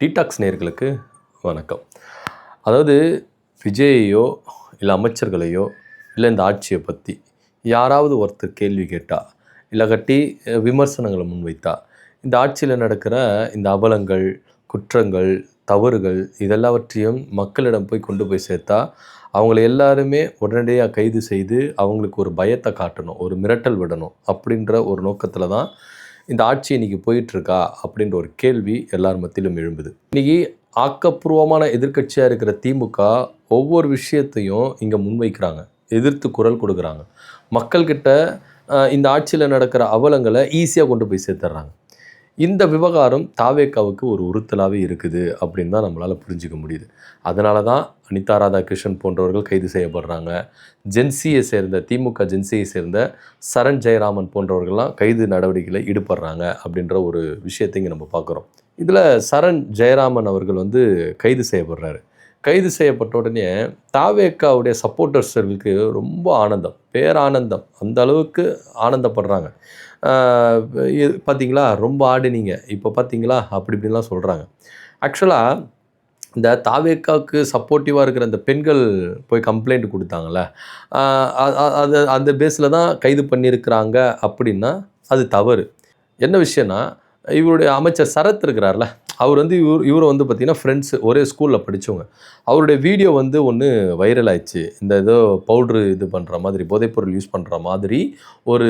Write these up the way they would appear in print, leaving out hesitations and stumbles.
Detox நேயர்களுக்கு வணக்கம். அதாவது விஜயையோ இல்லை அமைச்சர்களையோ இல்லை இந்த ஆட்சியை பற்றி யாராவது ஒருத்தர் கேள்வி கேட்டால் இல்லைகட்டி விமர்சனங்களை முன்வைத்தா இந்த ஆட்சியில் நடக்கிற இந்த அவலங்கள், குற்றங்கள், தவறுகள் இதெல்லாவற்றையும் மக்களிடம் கொண்டு போய் சேர்த்தா அவங்கள எல்லாருமே உடனடியாக கைது செய்து அவங்களுக்கு ஒரு பயத்தை காட்டணும், ஒரு மிரட்டல் விடணும் அப்படின்ற ஒரு நோக்கத்தில் தான் இந்த ஆட்சி இன்றைக்கி போயிட்டுருக்கா அப்படின்ற ஒரு கேள்வி எல்லார் மத்தியிலும் எழும்புது. இன்றைக்கி ஆக்கப்பூர்வமான எதிர்க்கட்சியாக இருக்கிற திமுக ஒவ்வொரு விஷயத்தையும் இங்கே முன்வைக்கிறாங்க, எதிர்த்து குரல் கொடுக்குறாங்க. மக்கள்கிட்ட இந்த ஆட்சியில் நடக்கிற அவலங்களை ஈஸியாக கொண்டு போய் சேர்த்துட்றாங்க. இந்த விவகாரம் தாவேக்காவுக்கு ஒரு உறுத்தலாகவே இருக்குது அப்படின்னு தான் நம்மளால் புரிஞ்சிக்க முடியுது. அதனால தான் அனிதா ராதாகிருஷ்ணன் போன்றவர்கள் கைது செய்யப்படுறாங்க. ஜென்சியை சேர்ந்த திமுக ஜென்சியை சேர்ந்த சரண் ஜெயராமன் போன்றவர்கள்லாம் கைது நடவடிக்கையில் ஈடுபடுறாங்க அப்படின்ற ஒரு விஷயத்தை இங்கே நம்ம பார்க்குறோம். இதில் சரண் ஜெயராமன் அவர்கள் கைது செய்யப்படுறாரு. கைது செய்யப்பட்ட உடனே தாவேக்காவுடைய சப்போர்ட்டர்ஸர்களுக்கு ரொம்ப ஆனந்தம், பேரானந்தம், அந்த அளவுக்கு ஆனந்தப்படுறாங்க. பார்த்தீங்களா ரொம்ப ஆடினீங்க, இப்போ பார்த்தீங்களா அப்படி இப்படின்லாம் சொல்கிறாங்க. ஆக்சுவலாக இந்த தாவேக்காவுக்கு சப்போர்ட்டிவாக இருக்கிற அந்த பெண்கள் போய் கம்ப்ளைண்ட் கொடுத்தாங்களே, அது அந்த பேஸில் தான் கைது பண்ணியிருக்கிறாங்க அப்படின்னா அது தவறு. என்ன விஷயம்னா, இவருடைய அமைச்சர் சரத் இருக்கிறார்ல, அவர் இவரை பார்த்திங்கன்னா ஃப்ரெண்ட்ஸு, ஒரே ஸ்கூலில் படித்தவங்க. அவருடைய வீடியோ ஒன்று வைரல் ஆயிடுச்சு. இந்த ஏதோ பவுட்ரு இது பண்ணுற மாதிரி, போதைப்பொருள் யூஸ் பண்ணுற மாதிரி ஒரு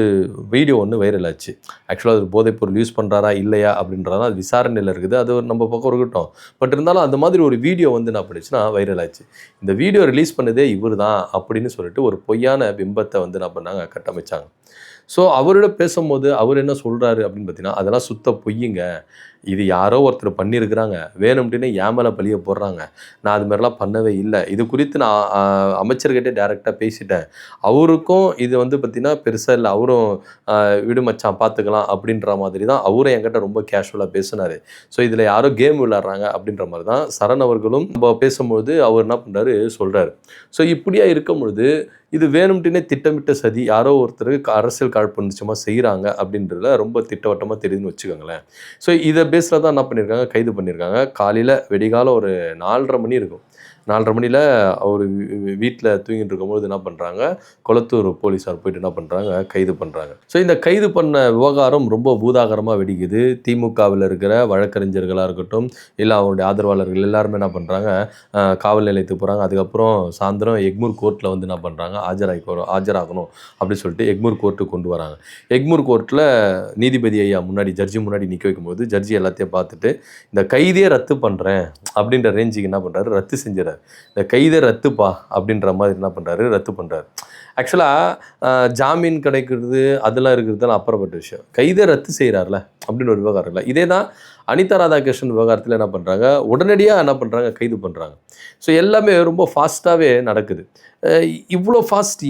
வீடியோ ஒன்று வைரல் ஆச்சு. ஆக்சுவலாக அது போதைப்பொருள் யூஸ் பண்ணுறாரா இல்லையா அப்படின்றதான் அது விசாரணையில் இருக்குது, அது நம்ம பக்கம் இருக்கட்டும். பட் இருந்தாலும் அந்த மாதிரி ஒரு வீடியோ என்ன பண்ணிச்சுன்னா வைரல் ஆச்சு. இந்த வீடியோ ரிலீஸ் பண்ணதே இவர் தான் அப்படின்னு சொல்லிட்டு ஒரு பொய்யான பிம்பத்தை என்ன பண்ணாங்க, கட்டமைச்சாங்க. ஸோ அவரோட பேசும்போது அவர் என்ன சொல்கிறாரு அப்படின்னு பார்த்தீங்கன்னா, அதெல்லாம் சுத்த பொய்யுங்க, இது யாரோ ஒருத்தர் பண்ணியிருக்கிறாங்க, வேணும்ட்டுன்னு என் மேலே பழிய போடுறாங்க, நான் அது மாதிரிலாம் பண்ணவே இல்லை, இது குறித்து நான் அமைச்சர்கிட்டே டைரெக்டாக பேசிட்டேன், அவருக்கும் இது பார்த்திங்கன்னா பெருசாக இல்லை, அவரும் விடு மச்சான் பார்த்துக்கலாம் அப்படின்ற மாதிரி தான் அவரும் என்கிட்ட ரொம்ப கேஷுவலாக பேசினார். ஸோ இதில் யாரோ கேம் விளையாடுறாங்க அப்படின்ற மாதிரி தான் சரண் அவர்களும் நம்ம பேசும்போது அவர் என்ன பண்ணுறாரு சொல்கிறாரு. ஸோ இப்படியா இருக்கும் பொழுது இது வேணும்ட்டுனே திட்டமிட்ட சதி, யாரோ ஒருத்தருக்கு அரசியல் காழ்ப்புணர்ச்சியமாக செய்கிறாங்க அப்படின்றத ரொம்ப திட்டவட்டமாக தெரியுதுன்னு வச்சுக்கோங்களேன். ஸோ இதை பேஸில் தான் என்ன பண்ணியிருக்காங்க, கைது பண்ணியிருக்காங்க. காலையில் வெடிகாலம் ஒரு 4:30 மணி இருக்கும். 4:30 மணியில் அவர் வீட்டில் தூங்கிட்டு இருக்கும்போது என்ன பண்ணுறாங்க, கொளத்தூர் போலீஸார் போயிட்டு என்ன பண்ணுறாங்க, கைது பண்ணுறாங்க. ஸோ இந்த கைது பண்ண விவகாரம் ரொம்ப பூதாகரமாக வெடிக்குது. திமுகவில் இருக்கிற வழக்கறிஞர்களாக இருக்கட்டும், இல்லை அவருடைய ஆதரவாளர்கள் எல்லாருமே என்ன பண்ணுறாங்க, காவல் நிலையத்துக்கு போகிறாங்க. அதுக்கப்புறம் சாயந்தரம் எக்மூர் கோர்ட்டில் என்ன பண்ணுறாங்க, ஆஜராகணும் அப்படின்னு சொல்லிட்டு எக்மூர் கோர்ட்டுக்கு கொண்டு வராங்க. எக்மூர் கோர்ட்டில் நீதிபதி ஐயா முன்னாடி, ஜட்ஜி முன்னாடி நிற்க வைக்கும்போது ஜட்ஜி எல்லாத்தையும் பார்த்துட்டு இந்த கைதே ரத்து பண்ணுறேன் அப்படின்ற ரேஞ்சுக்கு என்ன பண்ணுறாரு, ரத்து செஞ்சிடறாரு. இந்த கைதை ரத்துப்பா அப்படின்ற மாதிரி என்ன பண்ணுறாரு, ரத்து பண்ணுறாரு. ஆக்சுவலாக ஜாமீன் கிடைக்கிறது அதெல்லாம் இருக்கிறதுலாம் அப்புறப்பட்ட விஷயம், கைதை ரத்து செய்கிறார்ல அப்படின்னு ஒரு விவகாரம் இல்லை. இதே தான் அனிதா ராதாகிருஷ்ணன் விவகாரத்தில் என்ன பண்ணுறாங்க, உடனடியாக என்ன பண்ணுறாங்க, கைது பண்ணுறாங்க. ஸோ எல்லாமே ரொம்ப ஃபாஸ்ட்டாகவே நடக்குது. இவ்வளோ ஃபாஸ்ட்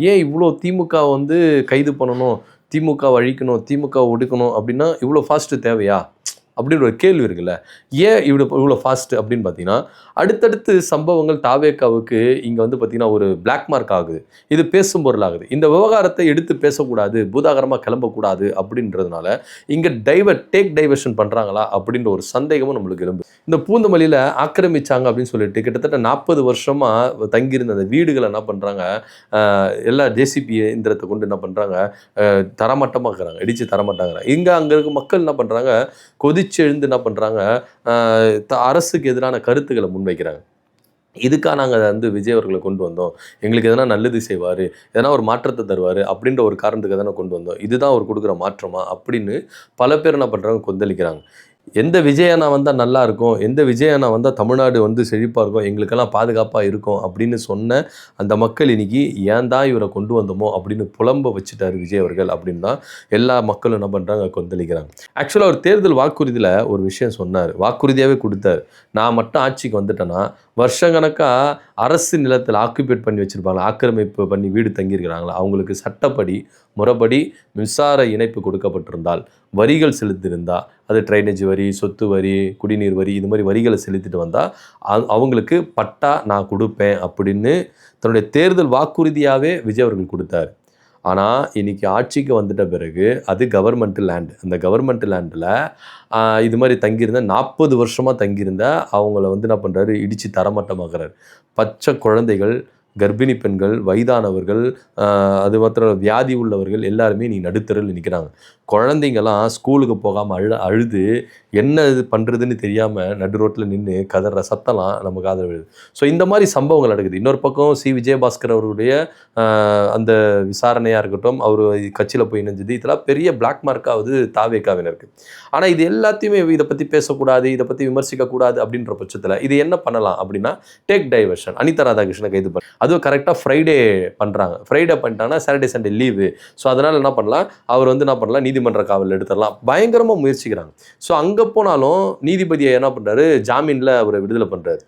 ஏன் இவ்வளோ திமுக கைது பண்ணணும், திமுக அழிக்கணும், திமுக ஒடுக்கணும் அப்படின்னா இவ்வளோ ஃபாஸ்ட்டு தேவையா அப்படின்ற ஒரு கேள்வி இருக்குல்ல. ஏன் இவ்வளோ ஃபாஸ்ட்டு அப்படின்னு பார்த்தீங்கன்னா, அடுத்தடுத்து சம்பவங்கள் தாவேக்காவுக்கு இங்கே பார்த்தீங்கன்னா ஒரு பிளாக் மார்க் ஆகுது, இது பேசும் பொருள் ஆகுது. இந்த விவகாரத்தை எடுத்து பேசக்கூடாது, பூதாகரமாக கிளம்பக்கூடாது அப்படின்றதுனால இங்கே டேக் டைவர்ஷன் பண்ணுறாங்களா அப்படின்ற ஒரு சந்தேகமும் நம்மளுக்கு எழும்பு. இந்த பூந்தமல்லியில் ஆக்கிரமிச்சாங்க அப்படின்னு சொல்லிட்டு கிட்டத்தட்ட 40 வருஷமாக தங்கியிருந்த அந்த வீடுகளை என்ன பண்ணுறாங்க, எல்லா ஜேசிபி இயந்திரத்தை கொண்டு என்ன பண்ணுறாங்க, தரமட்டமாக்குறாங்க, இடித்து தரமட்டாங்கிறாங்க. அங்கே இருக்க மக்கள் என்ன பண்ணுறாங்க, கொதிச்சு எழுந்து என்ன பண்ணுறாங்க, அரசுக்கு எதிரான கருத்துக்களை முன்வைக்கிறாங்க. இதுக்காக நாங்கள் விஜய் அவர்களை கொண்டு வந்தோம், எங்களுக்கு எதனா நல்லது செய்வார், எதனா ஒரு மாற்றத்தை தருவார் அப்படின்ற ஒரு காரணத்துக்கு தானே கொண்டு வந்தோம், இதுதான் அவர் கொடுக்குற மாற்றமா அப்படின்னு பல பேர் என்ன பண்ணுறாங்க, கொந்தளிக்கிறாங்க. எந்த விஜயண்ணா வந்தால் நல்லா இருக்கும், எந்த விஜயண்ணா வந்தால் தமிழ்நாடு செழிப்பாக இருக்கும், எங்களுக்கெல்லாம் பாதுகாப்பாக இருக்கும் அப்படின்னு சொன்ன அந்த மக்கள் இன்றைக்கி ஏன் தான் இவரை கொண்டு வந்தோமோ அப்படின்னு புலம்ப வச்சுட்டார் விஜய் அவர்கள் அப்படின்னு தான் எல்லா மக்களும் என்ன பண்ணுறாங்க, கொந்தளிக்கிறாங்க. ஆக்சுவலாக ஒரு தேர்தல் வாக்குறுதியில் ஒரு விஷயம் சொன்னார், வாக்குறுதியாகவே கொடுத்தார், நான் மட்டும் ஆட்சிக்கு வந்துட்டேன்னா வருஷக்கணக்காக அரசு நிலத்தில் ஆக்குபேட் பண்ணி வச்சுருப்பாங்க, ஆக்கிரமிப்பு பண்ணி வீடு தங்கியிருக்கிறாங்களா, அவங்களுக்கு சட்டப்படி முறைப்படி மின்சார இணைப்பு கொடுக்கப்பட்டிருந்தால், வரிகள் செலுத்தியிருந்தால், அது ட்ரைனேஜ் வரி, சொத்து வரி, குடிநீர் வரி, இது மாதிரி வரிகளை செலுத்திட்டு வந்தால் அவங்களுக்கு பட்டா நான் கொடுப்பேன் அப்படின்னு தன்னுடைய தேர்தல் வாக்குறுதியாகவே விஜய் அவர்கள் கொடுத்தார். ஆனால் இன்னைக்கு ஆட்சிக்கு வந்துட்ட பிறகு அது கவர்மெண்ட் லேண்ட். அந்த கவர்மெண்ட் லேண்டில் இது மாதிரி தங்கியிருந்த 40 வருஷமாக தங்கியிருந்த அவங்கள வந்து என்ன பண்ணுறாரு, இடித்து தரமட்டமாக்குறாரு. பச்சை குழந்தைகள், கர்ப்பிணி பெண்கள், வயதானவர்கள், அது மாத்திரம் வியாதி உள்ளவர்கள் எல்லாருமே நீ நடுத்தருவில் நிற்கிறாங்க. குழந்தைங்கள்லாம் ஸ்கூலுக்கு போகாமல் அழுது என்ன இது பண்ணுறதுன்னு தெரியாமல் நடு ரோட்டில் நின்று கதற சத்தம்லாம் நம்ம காதில் விழுது. ஸோ இந்த மாதிரி சம்பவங்கள் நடக்குது. இன்னொரு பக்கம் விஜயபாஸ்கர் அவர்களுடைய அந்த விசாரணையாக இருக்கட்டும், அவர் கட்சியில் போய் இணைஞ்சது, இதெல்லாம் பெரிய பிளாக் மார்க்காவது தாவேகாவினருக்கு. ஆனால் இது எல்லாத்தையுமே இதை பற்றி பேசக்கூடாது, இதை பற்றி விமர்சிக்கக்கூடாது அப்படின்ற பட்சத்தில் இது என்ன பண்ணலாம் அப்படின்னா, டேக் டைவர்ஷன். அனிதா ராதாகிருஷ்ணனை கைது பண்ண, அதுவும் கரெக்டாக ஃப்ரைடே பண்ணுறாங்க. ஃப்ரைடே பண்ணிட்டாங்கன்னா சாட்டர்டே சண்டே லீவு. ஸோ அதனால் என்ன பண்ணலாம், அவர் வந்து என்ன பண்ணலாம், நீதிமன்ற காவலில் எடுத்துடலாம். பயங்கரமாக முயற்சிக்கிறாங்க. ஸோ அங்கே போனாலும் நீதிபதியை என்ன பண்ணுறாரு, ஜாமீனில் அவரை விடுதலை பண்ணுறாரு.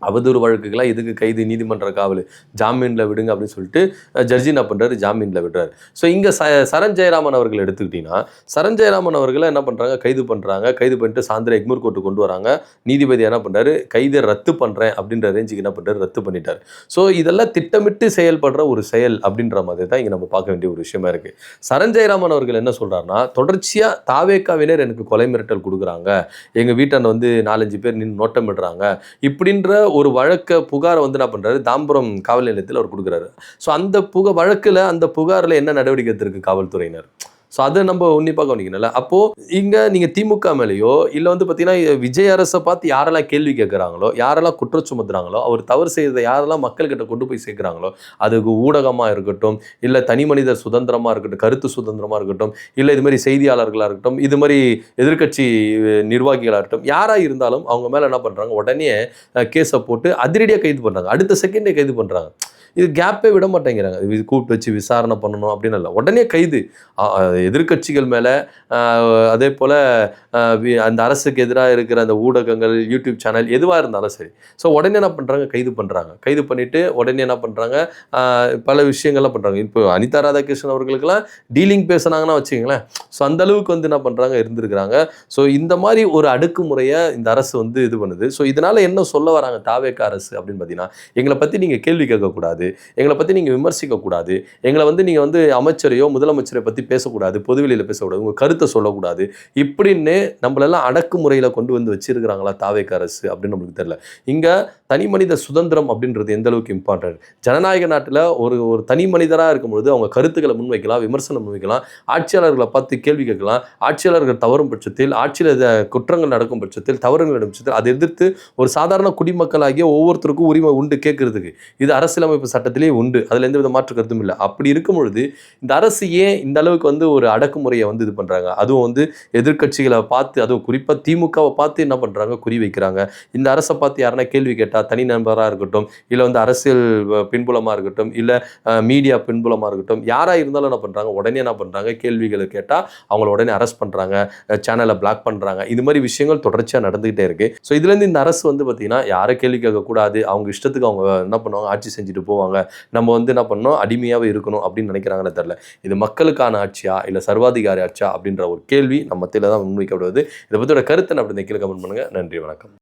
அவதூறு வழக்குகளாக எதுக்கு கைது, நீதிமன்ற காவல், ஜாமீனில் விடுங்க அப்படின்னு சொல்லிட்டு ஜட்ஜி என்ன பண்ணுறாரு, ஜாமீனில் விடுறாரு. ஸோ இங்கே சரண் ஜெயராமன் அவர்கள் எடுத்துக்கிட்டிங்கன்னா, சரண் ஜெயராமன் அவர்களை என்ன பண்ணுறாங்க, கைது பண்ணுறாங்க. கைது பண்ணிட்டு சாயந்தரம் எக்மூர் கோர்ட்டு கொண்டு வராங்க. நீதிபதி என்ன பண்ணுறாரு, கைதை ரத்து பண்ணுறேன் அப்படின்ற ரேஞ்சுக்கு என்ன பண்ணுறாரு, ரத்து பண்ணிட்டார். ஸோ இதெல்லாம் திட்டமிட்டு செயல்படுற ஒரு செயல் அப்படின்ற மாதிரி தான் இங்கே நம்ம பார்க்க வேண்டிய ஒரு விஷயமா இருக்குது. சரண் ஜெயராமன் அவர்கள் என்ன சொல்கிறாருன்னா, தொடர்ச்சியாக தாவேக்காவினர் எனக்கு கொலை மிரட்டல் கொடுக்குறாங்க, எங்கள் வீட்டாண்ட வந்து 4-5 பேர் நின்று நோட்டமிடுறாங்க, இப்படின்ற ஒரு புகாரை வந்து என்ன பண்ணுறாரு, தாம்பரம் காவல் நிலையத்தில் அவர் கொடுக்குறாரு. ஸோ அந்த வழக்கில் அந்த புகாரில் என்ன நடவடிக்கை எடுத்திருக்கு காவல்துறையினர், ஸோ அதை நம்ம உன்னிப்பாக கவனிக்கணும்ல. அப்போது இங்கே நீங்கள் திமுக மேலேயோ இல்லை வந்து பார்த்தீங்கன்னா விஜய் அரசை பார்த்து யாரெல்லாம் கேள்வி கேட்குறாங்களோ, யாரெல்லாம் குற்றம் சுமத்துறாங்களோ, அவர் தவறு செய்கிறத யாரெல்லாம் மக்கள்கிட்ட கொண்டு போய் சேர்க்குறாங்களோ, அதுக்கு ஊடகமாக இருக்கட்டும், இல்லை தனி மனித சுதந்திரமாக இருக்கட்டும், கருத்து சுதந்திரமாக இருக்கட்டும், இல்லை இது மாதிரி செய்தியாளர்களாக இருக்கட்டும், இது மாதிரி எதிர்கட்சி நிர்வாகிகளாக இருக்கட்டும், யாராக இருந்தாலும் அவங்க மேலே என்ன பண்ணுறாங்க, உடனே கேஸை போட்டு அதிரடியாக கைது பண்ணுறாங்க. அடுத்த செகண்டே கைது பண்ணுறாங்க. இது கேப்பே விட மாட்டேங்கிறாங்க. இது கூப்பிட்டு வச்சு விசாரணை பண்ணணும் அப்படின்னு இல்லை, உடனே கைது. எதிர்கட்சிகள் மேலே, அதே போல் அந்த அரசுக்கு எதிராக இருக்கிற அந்த ஊடகங்கள், யூடியூப் சேனல் எதுவாக இருந்தாலும் சரி, ஸோ உடனே என்ன பண்ணுறாங்க, கைது பண்ணுறாங்க. கைது பண்ணிவிட்டு உடனே என்ன பண்ணுறாங்க, பல விஷயங்கள்லாம் பண்ணுறாங்க. இப்போ அனிதா ராதாகிருஷ்ணன் அவர்களுக்கெல்லாம் டீலிங் பேசுனாங்கன்னா வச்சுங்களேன், ஸோ அந்தளவுக்கு வந்து என்ன பண்ணுறாங்க, இருந்திருக்கிறாங்க. ஸோ இந்த மாதிரி ஒரு அடுக்குமுறையை இந்த அரசு வந்து இது பண்ணுது. ஸோ இதனால் என்ன சொல்ல வராங்க தாவேக அரசு அப்படின்னு பார்த்தீங்கன்னா, எங்களை பற்றி நீங்கள் கேள்வி கேட்கக்கூடாது, எங்களை பற்றி நீங்கள் விமர்சிக்கக்கூடாது, எங்களை வந்து நீங்கள் வந்து அமைச்சரையோ முதலமைச்சரை பற்றி பேசக்கூடாது, பொதுவெளியில் பேசக்கூடாது, உங்கள் கருத்தை சொல்லக்கூடாது, இப்படின்னு நம்மளெல்லாம் அடக்குமுறையில் கொண்டு வந்து வச்சிருக்கிறாங்களா தாவேக அரசு அப்படின்னு நம்மளுக்கு தெரியல. இங்கே தனி மனித சுதந்திரம் அப்படின்றது எந்த அளவுக்கு இம்பார்ட்டன்ட். ஜனநாயக நாட்டில் ஒரு தனி மனிதராக இருக்கும்பொழுது அவங்க கருத்துக்களை முன்வைக்கலாம், விமர்சனம் முன்வைக்கலாம், ஆட்சியாளர்களை பார்த்து கேள்வி கேட்கலாம், ஆட்சியாளர்கள் தவறும் பட்சத்தில், ஆட்சியில் குற்றங்கள் நடக்கும் பட்சத்தில், தவறுகள் நடக்கும் பட்சத்தில் அதை எதிர்த்து ஒரு சாதாரண குடிமக்களாகிய ஒவ்வொருத்தருக்கும் உரிமை உண்டு கேட்கறதுக்கு. இது அரசியலமைப்பு சட்டத்திலேயே உண்டு, அதில் எந்த வித மாற்று கருத்தும் இல்லை. அப்படி இருக்கும் பொழுது இந்த அரசு ஏன் இந்த அளவுக்கு வந்து ஒரு அடக்குமுறையை வந்து இது பண்ணுறாங்க, அதுவும் வந்து எதிர்கட்சிகளை பார்த்து, அதுவும் குறிப்பாக திமுகவை பார்த்து என்ன பண்ணுறாங்க, குறி வைக்கிறாங்க. இந்த அரசை பார்த்து யாருன்னா கேள்வி கேட்டால், தனி நண்பராக இருக்கட்டும், இல்லை வந்து அரசியல் பின்புலமாக இருக்கட்டும், இல்லை மீடியா பின்புலமாக இருக்கட்டும், யாராக இருந்தாலும் என்ன பண்ணுறாங்க, உடனே என்ன பண்ணுறாங்க, கேள்விகளை கேட்டால் அவங்கள உடனே அரெஸ்ட் பண்ணுறாங்க, சேனலை பிளாக் பண்ணுறாங்க. இது மாதிரி விஷயங்கள் தொடர்ச்சியாக நடந்துகிட்டே இருக்குது. ஸோ இதுலேருந்து இந்த அரசு வந்து பார்த்திங்கன்னா யாரை கேள்வி கேட்கக்கூடாது, அவங்க இஷ்டத்துக்கு அவங்க என்ன பண்ணுவாங்க, ஆட்சி செஞ்சுட்டு போவாங்க, நம்ம வந்து என்ன பண்ணணும், அடிமையாகவே இருக்கணும் அப்படின்னு நினைக்கிறாங்கன்னு தெரியல. இது மக்களுக்கான ஆட்சியா இல்லை சர்வாதிகாரி ஆட்சியா அப்படின்ற ஒரு கேள்வி நம்ம மத்தியில் தான் முன்வைக்கப்படுவது. இதை பற்றியோட கருத்தை அப்படி கீழே கமெண்ட் பண்ணுங்கள். நன்றி, வணக்கம்.